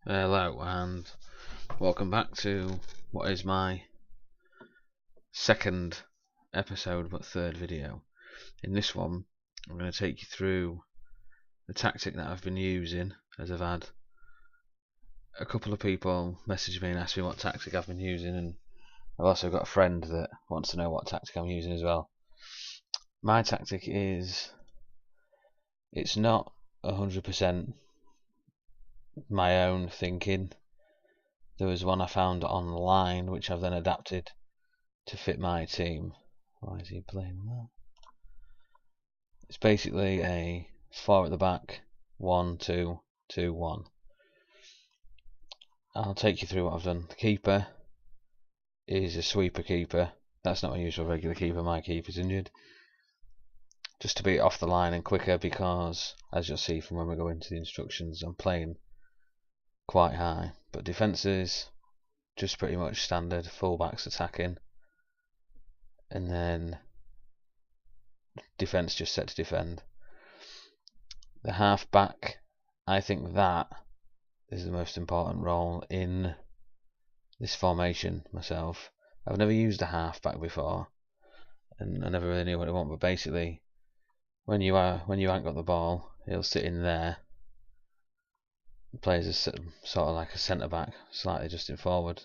Hello and welcome back to what is my second episode but third video. In this one I'm going to take you through the tactic that I've been using, as I've had a couple of people message me and ask me what tactic I've been using, and I've also got a friend that wants to know what tactic I'm using as well. My tactic is, it's not 100% my own thinking. There was one I found online which I've then adapted to fit my team. Why is he playing that? It's basically a 4 at the back, 1-2-2-1. I'll take you through what I've done. The keeper is a sweeper keeper. That's not my usual regular keeper. My keeper's injured. Just to be off the line and quicker, because as you'll see from when we go into the instructions, I'm playing quite high. But defences, just pretty much standard. Fullbacks attacking, and then defence just set to defend. The half back, I think that is the most important role in this formation myself. I've never used a half back before, and I never really knew what I want. But basically, when you ain't got the ball, he'll sit in there. The players are sort of like a centre back, slightly just in forward,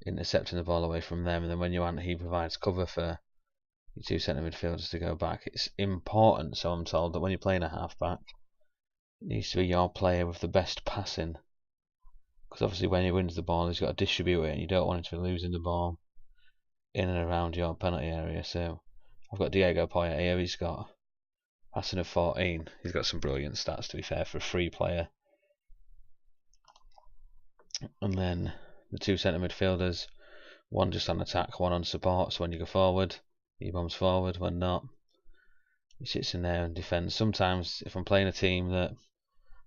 intercepting the ball away from them. And then when you aren't, he provides cover for your two centre midfielders to go back. It's important, so I'm told, that when you're playing a half back, it needs to be your player with the best passing, because obviously when he wins the ball, he's got to distribute it, and you don't want him to be losing the ball in and around your penalty area. So I've got Diego Poyet here. He's got passing of 14. He's got some brilliant stats, to be fair, for a free player. And then the two centre midfielders, one just on attack, one on support. So when you go forward, he bombs forward. When not, he sits in there and defends. Sometimes if I'm playing a team that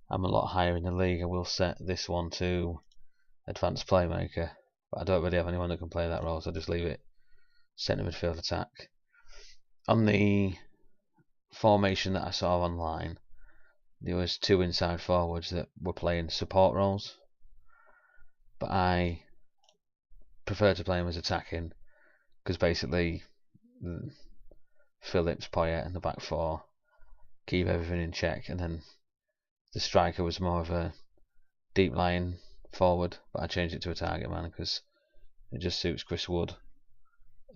I'm a lot higher in the league, I will set this one to advanced playmaker, but I don't really have anyone that can play that role, so I just leave it centre midfield attack. On the formation that I saw online, there was two inside forwards that were playing support roles, but I prefer to play them as attacking, because basically Phillips, Poyet and the back four keep everything in check, and then the striker was more of a deep lying forward, but I changed it to a target man because it just suits Chris Wood,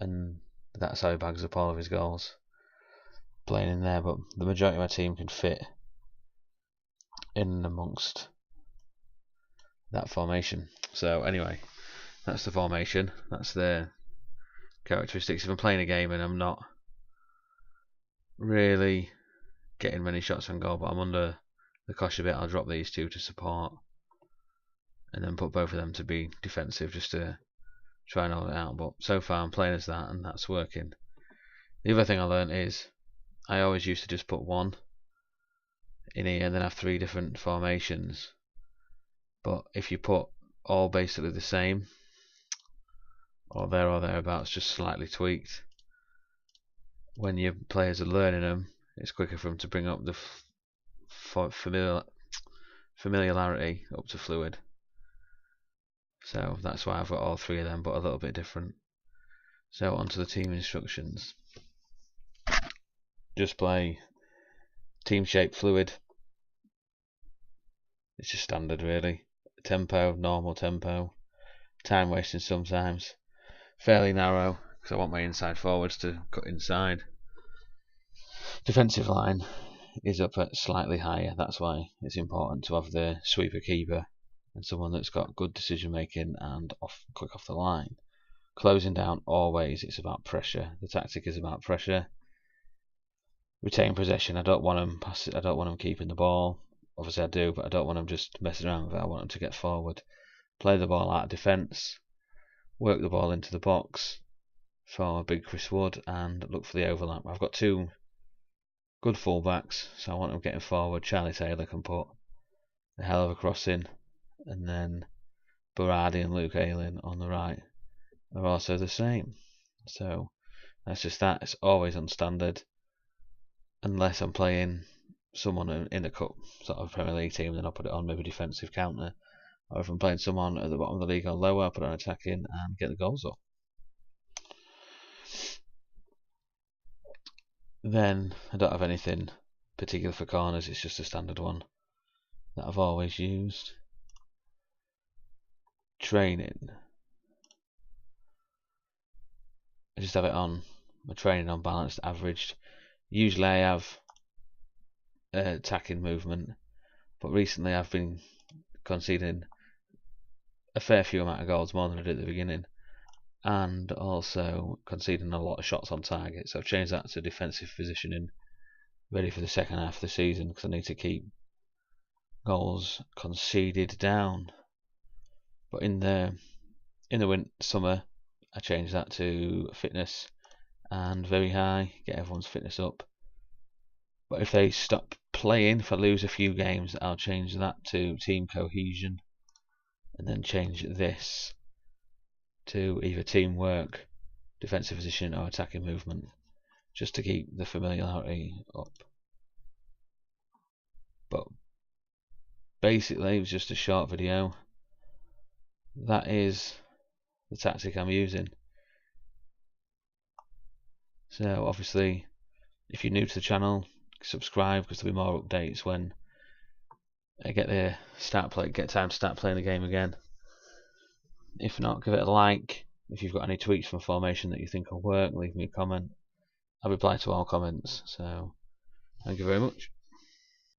and that's how he bags up all of his goals, playing in there. But the majority of my team can fit in amongst that formation. So anyway, that's the formation, that's the characteristics. If I'm playing a game and I'm not really getting many shots on goal, but I'm under the cosh a bit, I'll drop these two to support and then put both of them to be defensive, just to try and hold it out. But so far I'm playing as that, and that's working. The other thing I learned is I always used to just put one in here and then have three different formations, but if you put all basically the same, or there or thereabouts, just slightly tweaked, when your players are learning them, it's quicker for them to bring up the familiarity up to fluid. So that's why I've got all three of them, but a little bit different. So onto the team instructions. Just play team shape fluid. It's just standard really. Tempo, normal tempo. Time wasting sometimes. Fairly narrow, because I want my inside forwards to cut inside. Defensive line is up at slightly higher. That's why it's important to have the sweeper keeper and someone that's got good decision making and quick off the line. Closing down, always it's about pressure. The tactic is about pressure. Retain possession. I don't want them I don't want them keeping the ball. Obviously I do, but I don't want them just messing around with it. I want them to get forward, play the ball out of defence, work the ball into the box for big Chris Wood, and look for the overlap. I've got two good fullbacks, so I want them getting forward. Charlie Taylor can put a hell of a cross in, and then Berardi and Luke Ayling on the right are also the same. So that's just that. It's always on standard, unless I'm playing someone in a cup sort of Premier League team, then I'll put it on maybe defensive counter. or if I'm playing someone at the bottom of the league or lower, I put on attacking and get the goals up. Then I don't have anything particular for corners, it's just a standard one that I've always used. Training, I just have it on my training on balanced, averaged. Usually I have attacking movement, but recently I've been conceding a fair few amount of goals, more than I did at the beginning, and also conceding a lot of shots on target, so I've changed that to defensive positioning, ready for the second half of the season, because I need to keep goals conceded down. But in the summer I changed that to fitness and very high, get everyone's fitness up. But if they stop playing, if I lose a few games, I'll change that to team cohesion, and then change this to either teamwork, defensive position, or attacking movement, just to keep the familiarity up. But basically, it was just a short video. That is the tactic I'm using. So obviously, if you're new to the channel, subscribe, because there'll be more updates when I get time to start playing the game again. If not, give it a like. If you've got any tweaks from formation that you think will work, leave me a comment. I'll reply to all comments. So thank you very much.